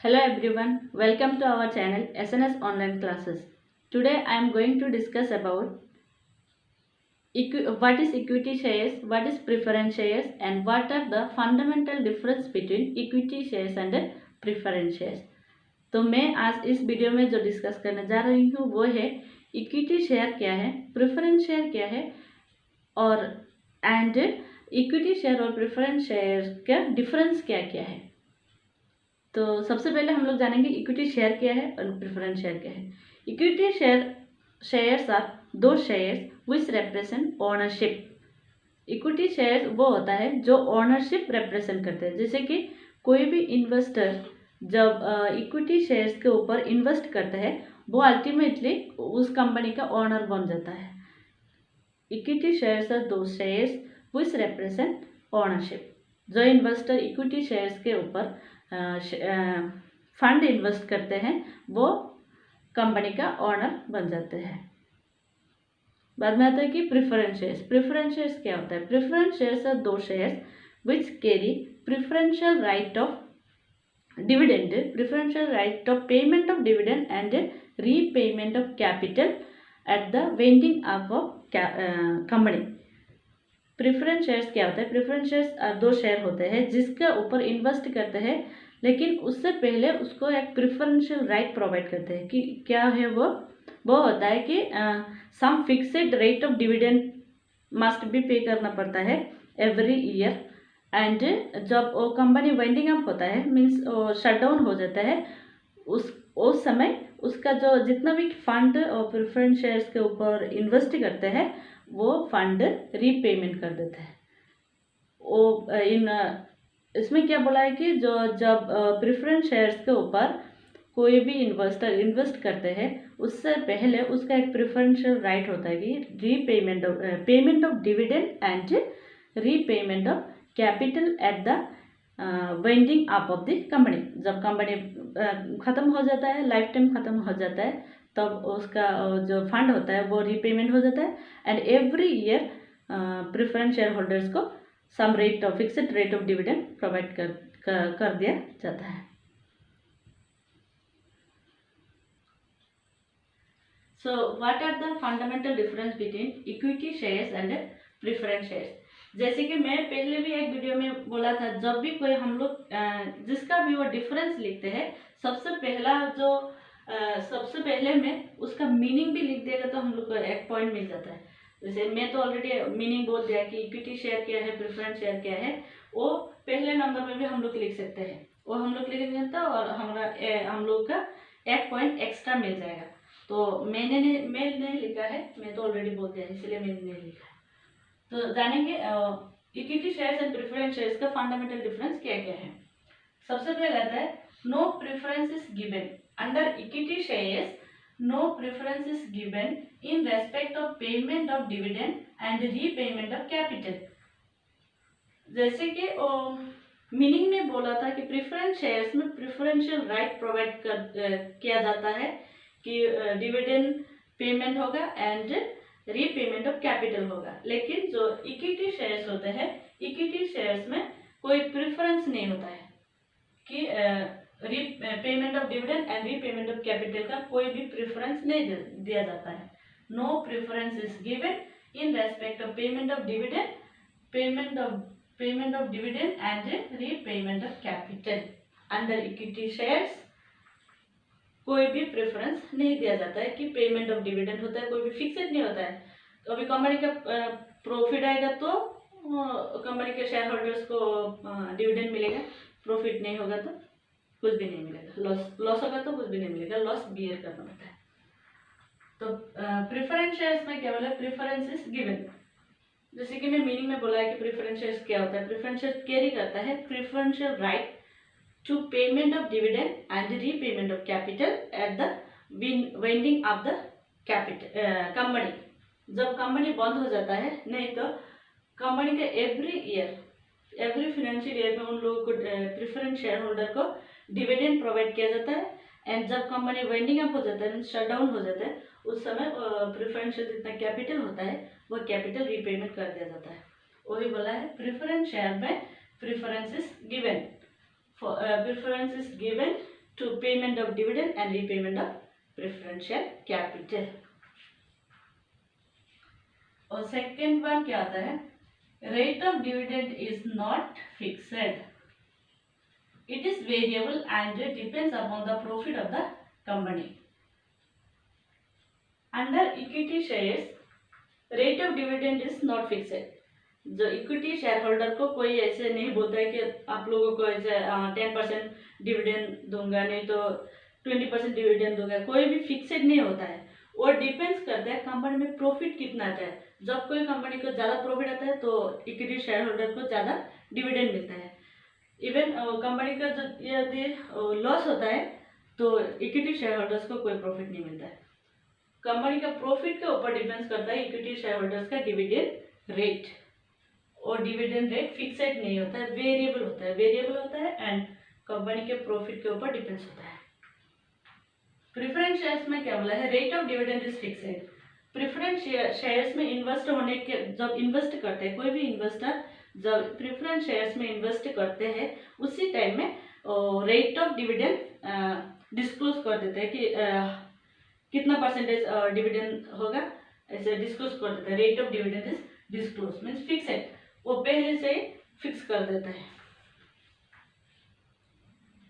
Hello everyone, welcome to our channel SNS Online Classes. Today I am going to discuss about what is equity shares, what is preference shares and what are the fundamental difference between equity shares and preference shares. तो मैं आज इस video में जो discuss करने जा रही हूँ वो है इक्विटी शेयर क्या है, प्रेफरेंस शेयर क्या है और इक्विटी शेयर और प्रेफरेंस शेयर का डिफरेंस क्या क्या है। तो सबसे पहले हम लोग जानेंगे इक्विटी शेयर क्या है और प्रेफरेंस शेयर क्या है। इक्विटी शेयर्स आर दो shares which represent ownership. Equity share वो होता है जो ओनरशिप रिप्रेजेंट करते हैं। जैसे कि कोई भी इन्वेस्टर जब इक्विटी शेयर्स के ऊपर इन्वेस्ट करता है वो अल्टीमेटली उस कंपनी का ओनर बन जाता है। इक्विटी शेयर्स आर दो शेयर्स विच रिप्रेजेंट ओनरशिप। जो इन्वेस्टर इक्विटी शेयर्स के ऊपर फंड इन्वेस्ट करते हैं वो कंपनी का ओनर बन जाते हैं। बाद में आता है कि प्रेफरेंस शेयर्स। प्रेफरेंस शेयर्स क्या होता है? प्रेफरेंस शेयर्स आर दो shares which carry preferential right of dividend, preferential right of payment of dividend and repayment of capital at the vending up of company. Preference shares क्या होता है? Preference shares दो share होते हैं जिसके ऊपर invest करते हैं, लेकिन उससे पहले उसको एक प्रेफरेंशियल राइट प्रोवाइड करते हैं कि क्या है वो होता है कि some fixed rate of dividend must भी पे करना पड़ता है एवरी ईयर। एंड जब वो कंपनी वाइंडिंग अप होता है मीन्स शट डाउन हो जाता है, उस समय उसका जो जितना भी फंड और प्रेफरेंस शेयर्स के ऊपर इन्वेस्ट करते हैं वो फंड रीपेमेंट कर देते हैं। वो इसमें क्या बोला है कि जो जब प्रेफरेंस शेयर्स के ऊपर कोई भी इन्वेस्टर इन्वेस्ट करते हैं उससे पहले उसका एक प्रेफरेंशियल राइट होता है कि payment of dividend and repayment of capital at the winding up of the company. जब कंपनी ख़त्म हो जाता है, लाइफ टाइम ख़त्म हो जाता है, तब उसका जो फंड होता है वो रीपेमेंट हो जाता है। And every year preference share holders को some rate of fixed rate of dividend provide कर दिया जाता है। So what are the fundamental difference between equity shares and preference shares. जैसे कि मैं पहले भी एक वीडियो में बोला था, जब भी कोई हम लोग जिसका भी वो डिफरेंस लिखते हैं सबसे पहले में उसका मीनिंग भी लिख देगा तो हम लोग को एक पॉइंट मिल जाता है। जैसे मैं तो ऑलरेडी मीनिंग बोल दिया कि इक्विटी शेयर क्या है, प्रेफरेंस शेयर क्या है, वो पहले नंबर में भी हम लोग लिख सकते हैं। वो हम लोग लिख सकते हैं और हम लोग का एक पॉइंट एक्स्ट्रा मिल जाएगा। तो मैं नहीं लिखा है, मैं तो ऑलरेडी बोल दिया इसलिए मैंने नहीं लिखा है। तो जानेंगे equity shares and preference shares का फंडामेंटल डिफरेंस क्या क्या है। सबसे पहले आता है no preference is given under equity shares. No preference is given in respect of payment of dividend and repayment of capital। जैसे कि मीनिंग में बोला था कि प्रेफरेंस शेयर्स में प्रेफरेंशियल राइट प्रोवाइड किया जाता है कि डिविडेंड पेमेंट होगा एंड रीपेमेंट ऑफ कैपिटल होगा। लेकिन जो इक्विटी शेयर्स होते हैं, इक्विटी शेयर्स में कोई प्रेफरेंस नहीं होता है कि payment of dividend and repayment of capital का कोई भी प्रेफरेंस नहीं दिया जाता है। No preference is given in respect of payment of dividend and repayment of capital. Under equity shares कोई भी प्रेफरेंस नहीं दिया जाता है कि पेमेंट ऑफ डिविडेंड होता है, कोई भी फिक्सेड नहीं होता है। तो अभी कंपनी का प्रॉफिट आएगा तो कंपनी के शेयर होल्डर्स को डिविडेंड मिलेगा, प्रॉफिट नहीं होगा तो कुछ भी नहीं मिलेगा, लॉस होगा तो कुछ भी नहीं मिलेगा, लॉस बियर करना पड़ता है। तो प्रेफरेंस शेयर्स में क्या बोला? Preference is given. जैसे कि मैं मीनिंग में बोला है कि प्रेफरेंस शेयर्स क्या होता है। प्रेफरेंस शेयर्स कैरी करता है preferential right to payment of dividend and repayment of capital at the winding up the company. जब कंपनी बंद हो जाता है, नहीं तो कंपनी का एवरी फाइनेंशियल ईयर में उन लोगों को प्रेफरेंस शेयर होल्डर को डिविडेंड प्रोवाइड किया जाता है। एंड जब कंपनी वाइंडिंग अप हो जाता है, शट डाउन हो जाता है, उस समय प्रेफरेंस जितना कैपिटल होता है वो कैपिटल रीपेमेंट कर दिया जाता है। वही बोला है प्रेफरेंस शेयर में preference is given to payment of dividend and repayment of preference share capital. और सेकेंड वन क्या आता है, rate of dividend is not fixed, it is variable and depends upon the profit of the company. Under equity shares rate of dividend is not fixed. जो equity share holder को कोई ऐसे नहीं बोलता है कि आप लोगों को ऐसे 10% डिविडेंड दूंगा, नहीं तो 20% डिविडेंड दूंगा, कोई भी फिक्स्ड नहीं होता है. वो डिपेंड्स करता है कंपनी में प्रॉफिट कितना आता है. जब कोई कंपनी को ज़्यादा प्रॉफिट आता है तो इक्विटी शेयर होल्डर को ज़्यादा डिविडेंड मिलता है. इवन कंपनी का जो यदि लॉस होता है तो इक्विटी शेयर होल्डर्स को कोई प्रॉफिट नहीं मिलता है. कंपनी का प्रॉफिट के ऊपर डिपेंड्स करता है इक्विटी शेयर होल्डर्स का डिविडेंड रेट. और डिविडेंड रेट फिक्स्ड नहीं होता है, वेरिएबल होता है. वेरिएबल होता है एंड कंपनी के प्रॉफिट के ऊपर डिपेंड्स होता है. प्रेफरेंस शेयर्स में क्या बोला है, rate of dividend is fixed. Preference shares में इन्वेस्ट होने के जब इन्वेस्ट करते हैं कोई भी इन्वेस्टर जब प्रेफरेंस शेयर्स में इन्वेस्ट करते हैं उसी टाइम में रेट ऑफ डिविडेंड डिस्क्लोज कर देते हैं कि कितना परसेंटेज डिविडेंड होगा, ऐसे डिस्क्लोज कर देता है. Rate of dividend is disclose means fixed, वो पहले से फिक्स कर देता है.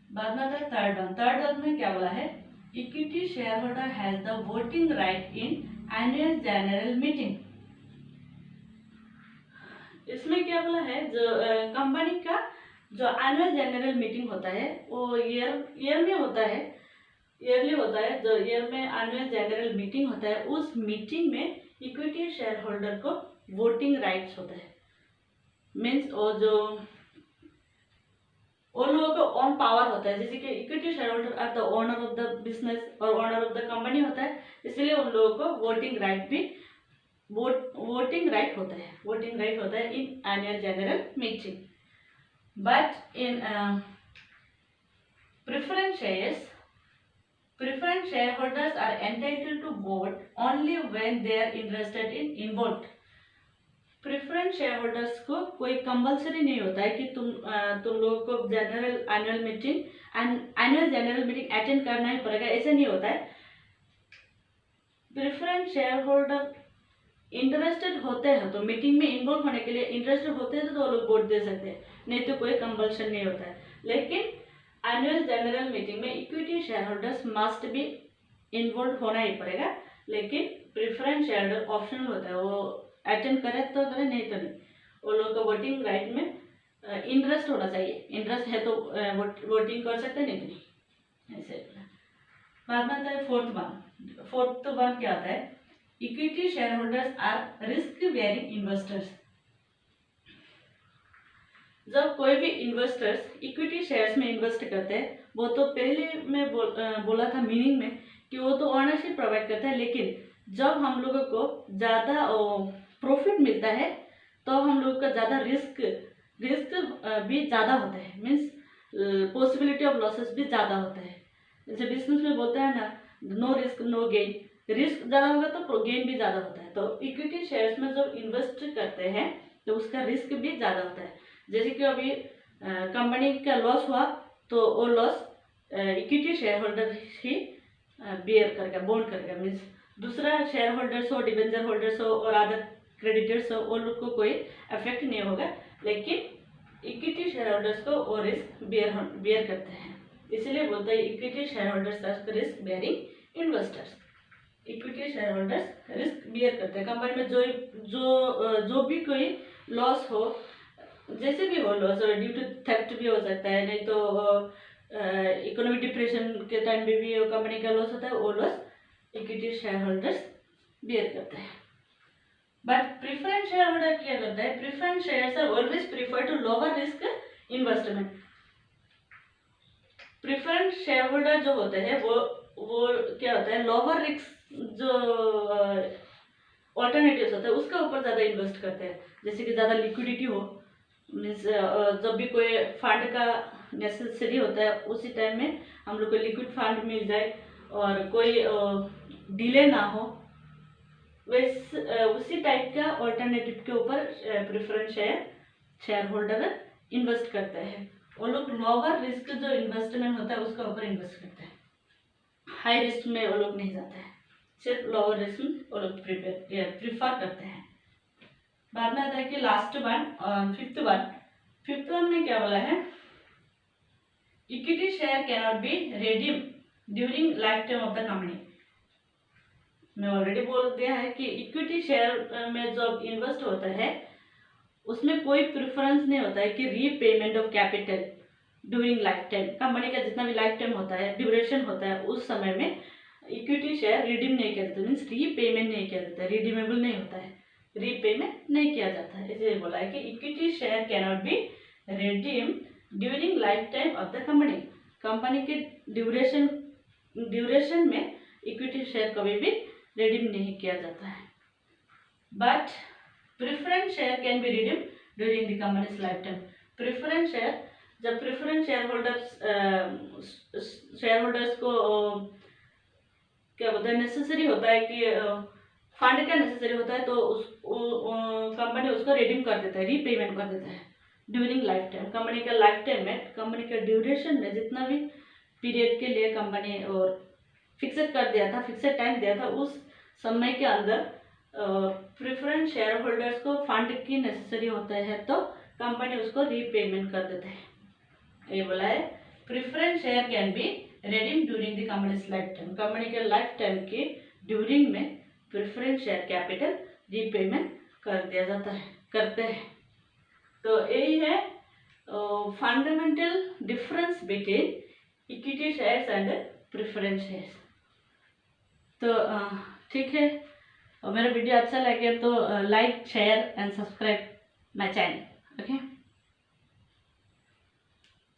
बाद में आता है थर्ड वन. थर्ड वन में क्या बोला है, equity share holder has the voting right in annual general meeting. इसमें क्या बोला है, जो कंपनी का जो एनुअल जनरल मीटिंग होता है वो ईयर में होता है, ईयरली होता है. जो ईयर में एनुअल जनरल मीटिंग होता है उस मीटिंग में इक्विटी शेयर होल्डर को वोटिंग राइट्स होता है. मीन्स वो लोगों को ऑन पावर होता है. जैसे कि equity share holder are the owner of the business और ओनर ऑफ द कंपनी होता है, इसलिए उन लोगों को वोटिंग राइट भी वोटिंग राइट होता है. वोटिंग राइट होता है in annual general meeting. But in preference shares preference shareholders are entitled to vote only when they are interested in vote. Preference share holders को कोई कंपल्सरी नहीं होता है कि तुम लोगों को general annual meeting annual general meeting attend करना ही पड़ेगा, ऐसे नहीं होता है. प्रेफरेंस शेयर होल्डर इंटरेस्टेड होते हैं तो मीटिंग में इन्वॉल्व होने के लिए इंटरेस्टेड होते हैं तो वो लोग वोट दे सकते हैं, नहीं तो कोई कंपल्सन नहीं होता है. लेकिन एनुअल जनरल मीटिंग में इक्विटी शेयर होल्डर्स मस्ट भी इन्वॉल्व होना ही पड़ेगा. लेकिन प्रेफरेंस शेयर होल्डर ऑप्शनल होता है, वो अटेंड करे तो करे, नहीं तो नहीं. वो लोग को वोटिंग राइट में इंटरेस्ट होना चाहिए. इंटरेस्ट है तो वोटिंग कर सकते हैं, नहीं तो नहीं. ऐसे बाद में आता है फोर्थ वन. फोर्थ वन क्या आता है, equity share holders are risk bearing investors. जब कोई भी इन्वेस्टर्स इक्विटी शेयर्स में इन्वेस्ट करते हैं, वो तो पहले मैं बोला था मीनिंग में कि वो तो ओनरशिप प्रोवाइड करता है. लेकिन जब हम लोगों को ज़्यादा प्रॉफिट मिलता है तो हम लोगों का ज़्यादा रिस्क भी ज़्यादा होता है. मीन्स पॉसिबिलिटी ऑफ लॉसेस भी ज़्यादा होता है. जैसे बिजनेस में बोलते हैं ना, no risk no gain. Risk ज़्यादा होगा तो गेन भी ज़्यादा होता है. तो इक्विटी शेयर्स में जब इन्वेस्ट करते हैं तो उसका रिस्क भी ज़्यादा होता है. जैसे कि अभी कंपनी का लॉस हुआ तो वो लॉस इक्विटी शेयर होल्डर ही बियर करेगा, बोन्ड करेगा. मीन्स दूसरा शेयर होल्डर्स हो, डिबेंचर होल्डर्स हो और अदर क्रेडिटर्स हो, वो लोग को कोई इफेक्ट नहीं होगा. लेकिन इक्विटी शेयर होल्डर्स को वो रिस्क बियर करते हैं. इसलिए बोलते हैं equity share holders are risk bearing investors. Equity share holders risk bear करते हैं. कंपनी में जो भी कोई लॉस हो, जैसे भी हो लॉस, ड्यू टू थेफ्ट भी हो सकता है, नहीं तो इकोनॉमिक डिप्रेशन के टाइम में भी कंपनी का लॉस होता है, वो loss equity share holders bear करते हैं. बट प्रेफरेंस शेयर होल्डर क्या करता है, preference shares are always prefer to lower risk investment. Preference share holder जो होते हैं वो क्या होता है, लोअर रिस्क जो ऑल्टरनेटिव्स होता है उसका ऊपर ज़्यादा इन्वेस्ट करते हैं. जैसे कि ज़्यादा लिक्विडिटी हो, मीन्स जब भी कोई फंड का नेसेसरी होता है उसी टाइम में हम लोग को लिक्विड फंड मिल जाए और कोई डिले ना हो, उसी टाइप का ऑल्टरनेटिव के ऊपर प्रेफरेंस शेयर होल्डर इन्वेस्ट करते हैं. वो लोग लोअर रिस्क जो इन्वेस्टमेंट होता है उसके ऊपर इन्वेस्ट करते हैं, हाई रिस्क में वो लोग नहीं जाते हैं, सिर्फ लोअर रिस्क में वो लोग प्रिफर करते हैं। बाद में आता है कि लास्ट वन, फिफ्थ वन में क्या बोला है, equity share cannot be redeem during life time of the company. मैं ऑलरेडी बोल दिया है कि इक्विटी शेयर में जब इन्वेस्ट होता है उसमें कोई प्रेफरेंस नहीं होता है कि repayment of capital during life time. Company का जितना भी लाइफ टाइम होता है, ड्यूरेशन होता है, उस समय में इक्विटी शेयर रिडीम नहीं किया जाता, मीन्स रीपेमेंट नहीं किया जाता, रिडीमेबल नहीं होता है, रीपेमेंट नहीं किया जाता है। इसलिए बोला है कि equity share cannot be redeem during life time of the company. Company के ड्यूरेशन में इक्विटी शेयर कभी भी रिडीम नहीं किया जाता है। But preference share can be redeem during the companies life time. Preference share, जब प्रेफरेंस शेयर होल्डर्स को क्या बोलते हैं, नेसेसरी होता है कि फंड का नेसेसरी होता है, तो कंपनी उसको रिडीम कर देता है, रीपेमेंट कर देता है ड्यूरिंग लाइफ टाइम। कंपनी का लाइफ टाइम में, कंपनी के ड्यूरेशन में जितना भी पीरियड के लिए कंपनी और फिक्सेड कर दिया था, फिक्सेड टाइम दिया था, उस समय के अंदर प्रेफरेंस शेयर होल्डर्स को फंड की नेसेसरी होता है तो कंपनी उसको रीपेमेंट कर देते हैं। ये बोला है preference share can be redeem during the companies life time. Company के लाइफ टाइम के ड्यूरिंग में प्रेफरेंस शेयर कैपिटल रीपेमेंट कर दिया जाता है, करते हैं। तो यही है fundamental difference between equity shares and preference shares. तो ठीक है, और मेरा वीडियो अच्छा लगे तो like, share and subscribe my channel. Okay.